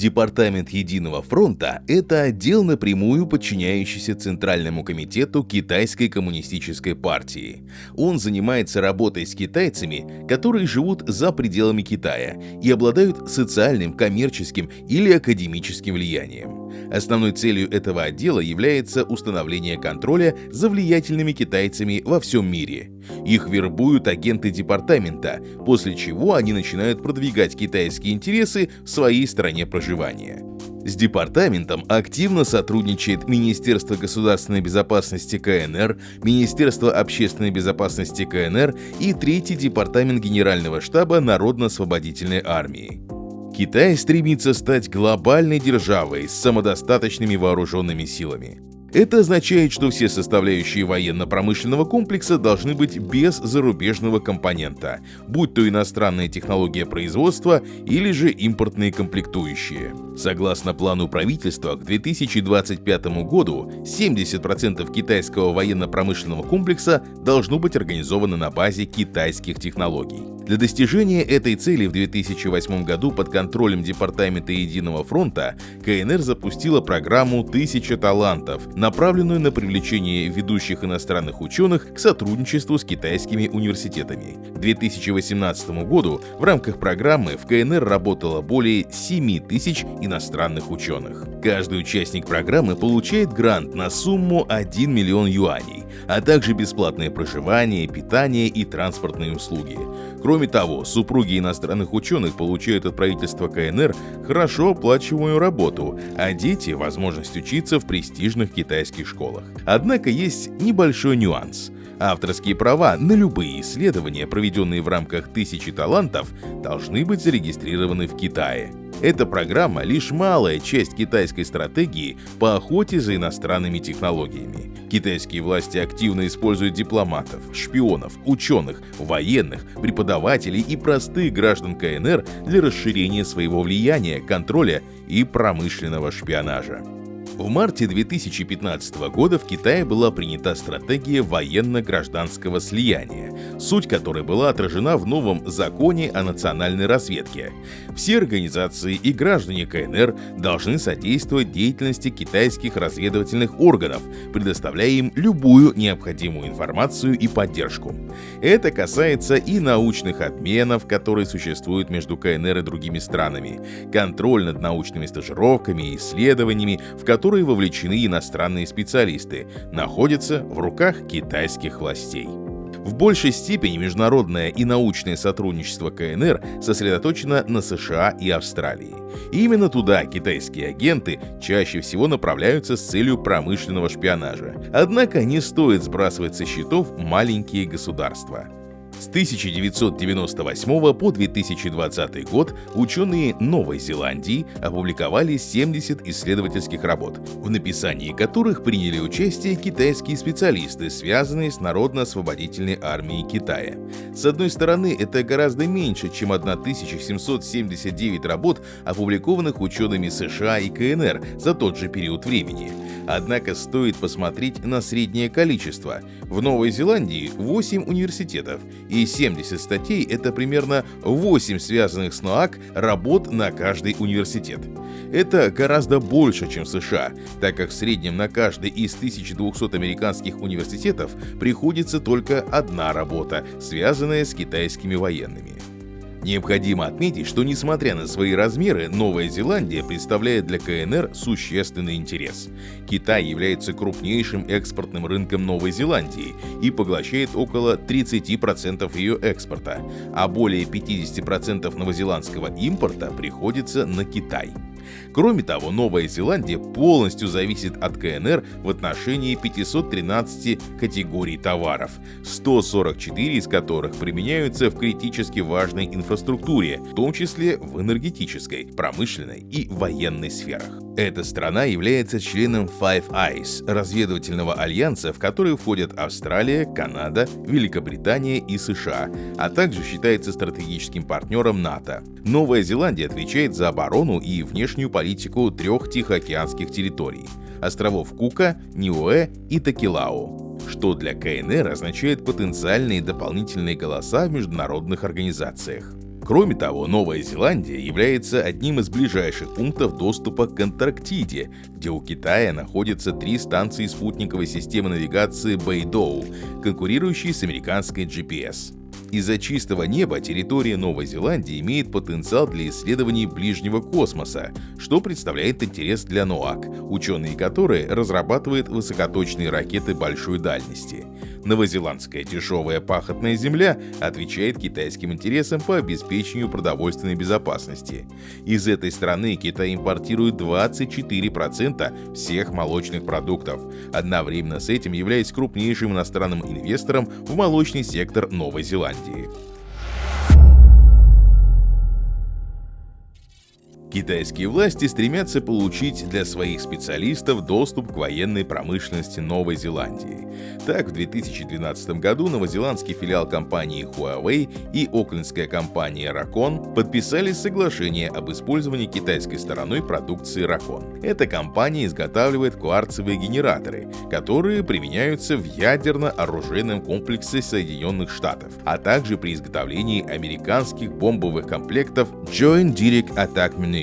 Департамент Единого фронта – это отдел, напрямую подчиняющийся Центральному комитету Китайской коммунистической партии. Он занимается работой с китайцами, которые живут за пределами Китая и обладают социальным, коммерческим или академическим влиянием. Основной целью этого отдела является установление контроля за влиятельными китайцами во всем мире. Их вербуют агенты департамента, после чего они начинают продвигать китайские интересы в своей стране проживания. С департаментом активно сотрудничает Министерство государственной безопасности КНР, Министерство общественной безопасности КНР и Третий департамент Генерального штаба Народно-освободительной армии. Китай стремится стать глобальной державой с самодостаточными вооруженными силами. Это означает, что все составляющие военно-промышленного комплекса должны быть без зарубежного компонента, будь то иностранная технология производства или же импортные комплектующие. Согласно плану правительства, к 2025 году 70% китайского военно-промышленного комплекса должно быть организовано на базе китайских технологий. Для достижения этой цели в 2008 году под контролем Департамента Единого фронта КНР запустила программу «1000 талантов», направленную на привлечение ведущих иностранных ученых к сотрудничеству с китайскими университетами. К 2018 году в рамках программы в КНР работало более 7000 иностранных ученых. Каждый участник программы получает грант на сумму 1 миллион юаней, а также бесплатное проживание, питание и транспортные услуги. Кроме того, супруги иностранных ученых получают от правительства КНР хорошо оплачиваемую работу, а дети – возможность учиться в престижных китайских школах. Однако есть небольшой нюанс. Авторские права на любые исследования, проведенные в рамках 1000 талантов, должны быть зарегистрированы в Китае. Эта программа – лишь малая часть китайской стратегии по охоте за иностранными технологиями. Китайские власти активно используют дипломатов, шпионов, ученых, военных, преподавателей и простых граждан КНР для расширения своего влияния, контроля и промышленного шпионажа. В марте 2015 года в Китае была принята стратегия военно-гражданского слияния, суть которой была отражена в новом законе о национальной разведке. Все организации и граждане КНР должны содействовать деятельности китайских разведывательных органов, предоставляя им любую необходимую информацию и поддержку. Это касается и научных обменов, которые существуют между КНР и другими странами, контроль над научными стажировками и исследованиями, в которые вовлечены иностранные специалисты, находятся в руках китайских властей. В большей степени международное и научное сотрудничество КНР сосредоточено на США и Австралии. И именно туда китайские агенты чаще всего направляются с целью промышленного шпионажа. Однако не стоит сбрасывать со счетов маленькие государства. С 1998 по 2020 год ученые Новой Зеландии опубликовали 70 исследовательских работ, в написании которых приняли участие китайские специалисты, связанные с Народно-освободительной армией Китая. С одной стороны, это гораздо меньше, чем 1779 работ, опубликованных учеными США и КНР за тот же период времени. Однако стоит посмотреть на среднее количество. В Новой Зеландии 8 университетов, и 70 статей — это примерно 8 связанных с НОАК работ на каждый университет. Это гораздо больше, чем в США, так как в среднем на каждый из 1200 американских университетов приходится только одна работа, связанная с китайскими военными. Необходимо отметить, что несмотря на свои размеры, Новая Зеландия представляет для КНР существенный интерес. Китай является крупнейшим экспортным рынком Новой Зеландии и поглощает около 30% ее экспорта, а более 50% новозеландского импорта приходится на Китай. Кроме того, Новая Зеландия полностью зависит от КНР в отношении 513 категорий товаров, 144 из которых применяются в критически важной инфраструктуре, в том числе в энергетической, промышленной и военной сферах. Эта страна является членом Five Eyes, разведывательного альянса, в который входят Австралия, Канада, Великобритания и США, а также считается стратегическим партнером НАТО. Новая Зеландия отвечает за оборону и внешнюю политику 3 тихоокеанских территорий – островов Кука, Ниуэ и Токелау, что для КНР означает потенциальные дополнительные голоса в международных организациях. Кроме того, Новая Зеландия является одним из ближайших пунктов доступа к Антарктиде, где у Китая находятся 3 станции спутниковой системы навигации Бэйдоу, конкурирующие с американской GPS. Из-за чистого неба территория Новой Зеландии имеет потенциал для исследований ближнего космоса, что представляет интерес для НОАК, ученые которой разрабатывают высокоточные ракеты большой дальности. Новозеландская дешевая пахотная земля отвечает китайским интересам по обеспечению продовольственной безопасности. Из этой страны Китай импортирует 24% всех молочных продуктов, одновременно с этим являясь крупнейшим иностранным инвестором в молочный сектор Новой Зеландии. Китайские власти стремятся получить для своих специалистов доступ к военной промышленности Новой Зеландии. Так, в 2012 году новозеландский филиал компании Huawei и оклендская компания Rakon подписали соглашение об использовании китайской стороной продукции Rakon. Эта компания изготавливает кварцевые генераторы, которые применяются в ядерно-оружейном комплексе Соединенных Штатов, а также при изготовлении американских бомбовых комплектов Joint Direct Attack Munition.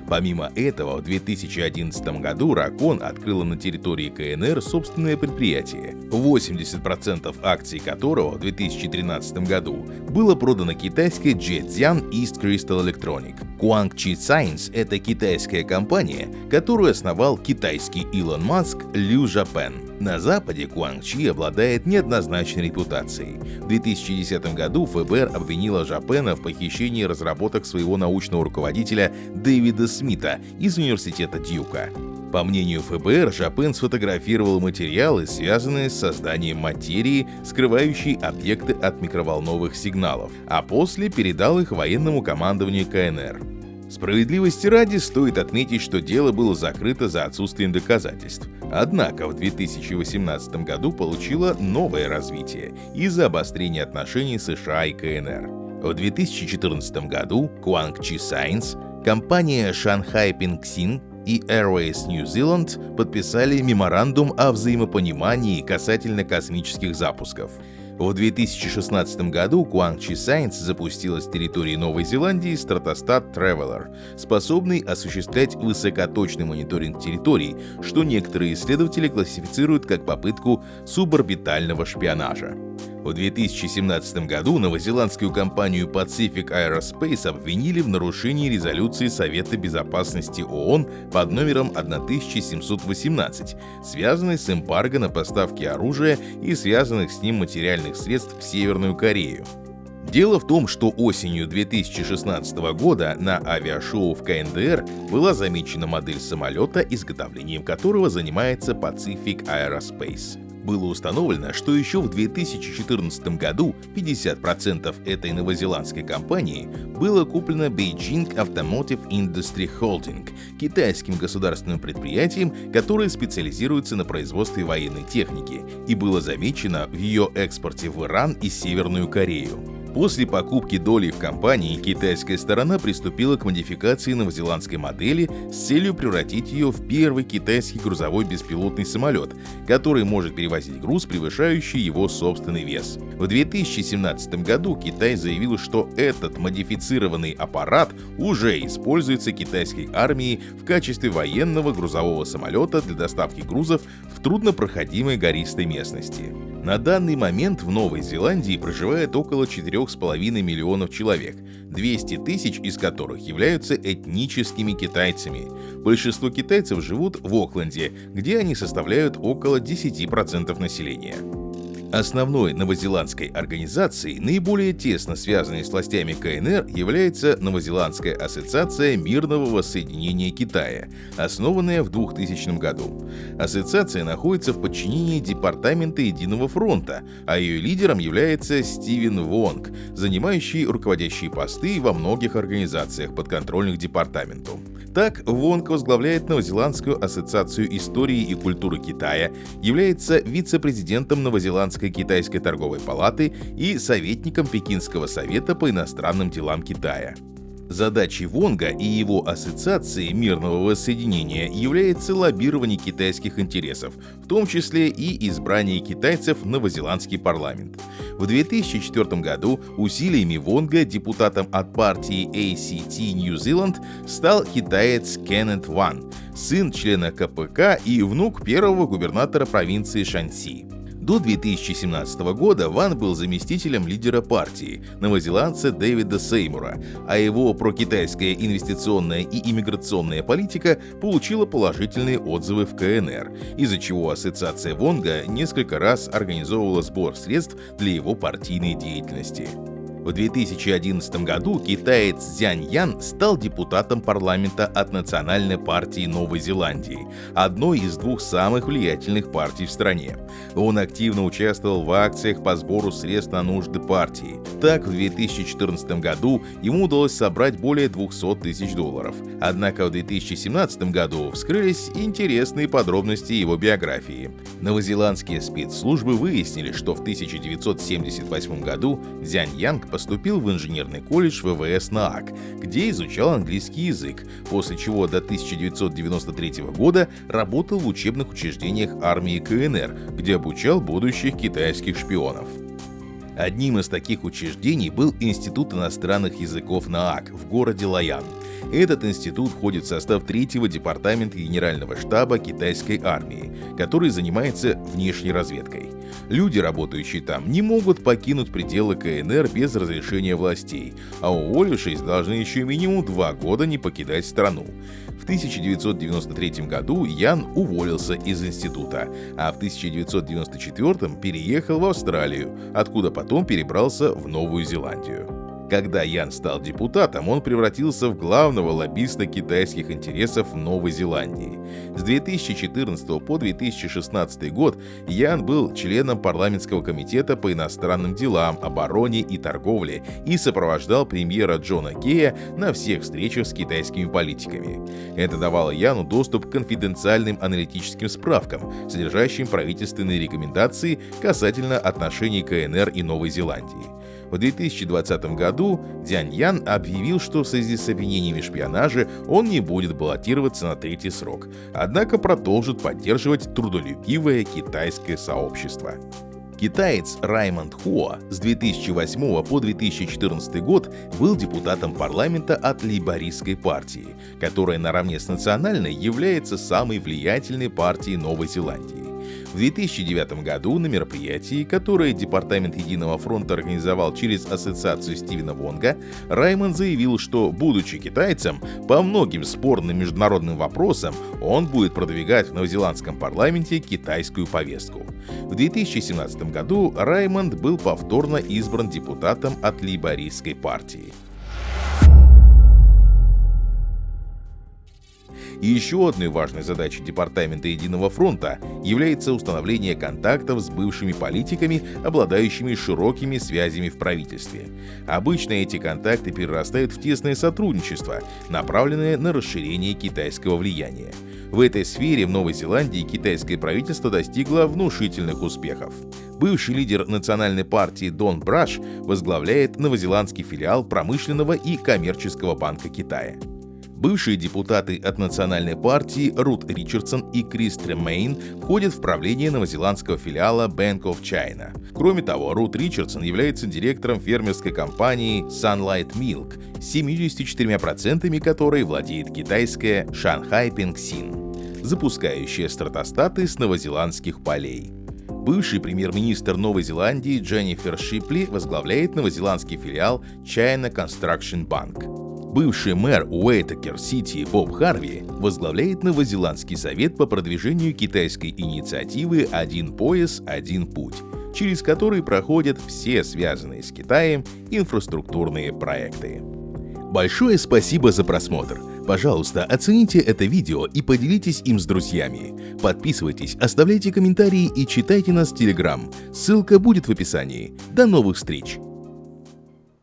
Помимо этого, в 2011 году Rakon открыла на территории КНР собственное предприятие, 80% акций которого в 2013 году было продано китайской Zhejiang East Crystal Electronic. Guangqi Science — это китайская компания, которую основал китайский Илон Маск Liu Japan. На Западе Guangqi обладает неоднозначной репутацией. В 2010 году ФБР обвинило Жапена в похищении разработок своего научного руководителя Дэвида Смита из университета Дьюка. По мнению ФБР, Жапен сфотографировал материалы, связанные с созданием материи, скрывающей объекты от микроволновых сигналов, а после передал их военному командованию КНР. Справедливости ради стоит отметить, что дело было закрыто за отсутствием доказательств. Однако в 2018 году получило новое развитие из-за обострения отношений США и КНР. В 2014 году Guangqi Science, компания Shanghai Pingxin и Airways New Zealand подписали меморандум о взаимопонимании касательно космических запусков. В 2016 году Guangqi Science запустила с территории Новой Зеландии стратостат Traveler, способный осуществлять высокоточный мониторинг территорий, что некоторые исследователи классифицируют как попытку суборбитального шпионажа. В 2017 году новозеландскую компанию Pacific Aerospace обвинили в нарушении резолюции Совета Безопасности ООН под номером 1718, связанной с эмбарго на поставки оружия и связанных с ним материальных средств в Северную Корею. Дело в том, что осенью 2016 года на авиашоу в КНДР была замечена модель самолета, изготовлением которого занимается Pacific Aerospace. Было установлено, что еще в 2014 году 50% этой новозеландской компании было куплено Beijing Automotive Industry Holding, китайским государственным предприятием, которое специализируется на производстве военной техники, и было замечено в ее экспорте в Иран и Северную Корею. После покупки доли в компании китайская сторона приступила к модификации новозеландской модели с целью превратить ее в первый китайский грузовой беспилотный самолет, который может перевозить груз, превышающий его собственный вес. В 2017 году Китай заявил, что этот модифицированный аппарат уже используется китайской армией в качестве военного грузового самолета для доставки грузов в труднопроходимой гористой местности. На данный момент в Новой Зеландии проживает около 4,5 миллионов человек, 200 тысяч из которых являются этническими китайцами. Большинство китайцев живут в Окленде, где они составляют около 10% населения. Основной новозеландской организацией, наиболее тесно связанной с властями КНР, является Новозеландская ассоциация мирного воссоединения Китая, основанная в 2000 году. Ассоциация находится в подчинении Департамента Единого фронта, а ее лидером является Стивен Вонг, занимающий руководящие посты во многих организациях, подконтрольных департаменту. Так, Вонг возглавляет Новозеландскую ассоциацию истории и культуры Китая, является вице-президентом Новозеландской китайской торговой палаты и советником Пекинского совета по иностранным делам Китая. Задачей Вонга и его ассоциации мирного воссоединения является лоббирование китайских интересов, в том числе и избрание китайцев в новозеландский парламент. В 2004 году усилиями Вонга депутатом от партии ACT New Zealand стал китаец Кеннет Ван, сын члена КПК и внук первого губернатора провинции Шаньси. До 2017 года Ван был заместителем лидера партии, новозеландца Дэвида Сеймура, а его прокитайская инвестиционная и иммиграционная политика получила положительные отзывы в КНР, из-за чего ассоциация Вонга несколько раз организовывала сбор средств для его партийной деятельности. В 2011 году китаец Цзянь Ян стал депутатом парламента от Национальной партии Новой Зеландии, одной из двух самых влиятельных партий в стране. Он активно участвовал в акциях по сбору средств на нужды партии. Так, в 2014 году ему удалось собрать более $200 тысяч. Однако в 2017 году вскрылись интересные подробности его биографии. Новозеландские спецслужбы выяснили, что в 1978 году Цзянь Ян поступил в инженерный колледж ВВС НААК, где изучал английский язык, после чего до 1993 года работал в учебных учреждениях армии КНР, где обучал будущих китайских шпионов. Одним из таких учреждений был Институт иностранных языков НААК в городе Лоян. Этот институт входит в состав 3-го департамента Генерального штаба китайской армии, который занимается внешней разведкой. Люди, работающие там, не могут покинуть пределы КНР без разрешения властей, а уволившись, должны еще минимум 2 года не покидать страну. В 1993 году Ян уволился из института, а в 1994 переехал в Австралию, откуда потом перебрался в Новую Зеландию. Когда Ян стал депутатом, он превратился в главного лоббиста китайских интересов в Новой Зеландии. С 2014 по 2016 год Ян был членом парламентского комитета по иностранным делам, обороне и торговле и сопровождал премьера Джона Кея на всех встречах с китайскими политиками. Это давало Яну доступ к конфиденциальным аналитическим справкам, содержащим правительственные рекомендации касательно отношений КНР и Новой Зеландии. В 2020 году Цзянь Ян объявил, что в связи с обвинениями в шпионаже он не будет баллотироваться на 3-й срок, однако продолжит поддерживать трудолюбивое китайское сообщество. Китаец Раймонд Хуа с 2008 по 2014 год был депутатом парламента от Лейбористской партии, которая наравне с национальной является самой влиятельной партией Новой Зеландии. В 2009 году на мероприятии, которое Департамент Единого фронта организовал через ассоциацию Стивена Вонга, Раймонд заявил, что, будучи китайцем, по многим спорным международным вопросам он будет продвигать в новозеландском парламенте китайскую повестку. В 2017 году Раймонд был повторно избран депутатом от Лейбористской партии. И еще одной важной задачей Департамента Единого фронта является установление контактов с бывшими политиками, обладающими широкими связями в правительстве. Обычно эти контакты перерастают в тесное сотрудничество, направленное на расширение китайского влияния. В этой сфере в Новой Зеландии китайское правительство достигло внушительных успехов. Бывший лидер национальной партии Дон Браш возглавляет новозеландский филиал промышленного и коммерческого банка Китая. Бывшие депутаты от национальной партии Рут Ричардсон и Крис Тремейн входят в правление новозеландского филиала Bank of China. Кроме того, Рут Ричардсон является директором фермерской компании Sunlight Milk, 74% которой владеет китайская Shanghai Pengxin, запускающая стратостаты с новозеландских полей. Бывший премьер-министр Новой Зеландии Дженнифер Шипли возглавляет новозеландский филиал China Construction Bank. Бывший мэр Уэйтакер-Сити Боб Харви возглавляет Новозеландский совет по продвижению китайской инициативы «Один пояс, один путь», через который проходят все связанные с Китаем инфраструктурные проекты. Большое спасибо за просмотр. Пожалуйста, оцените это видео и поделитесь им с друзьями. Подписывайтесь, оставляйте комментарии и читайте нас в Telegram. Ссылка будет в описании. До новых встреч!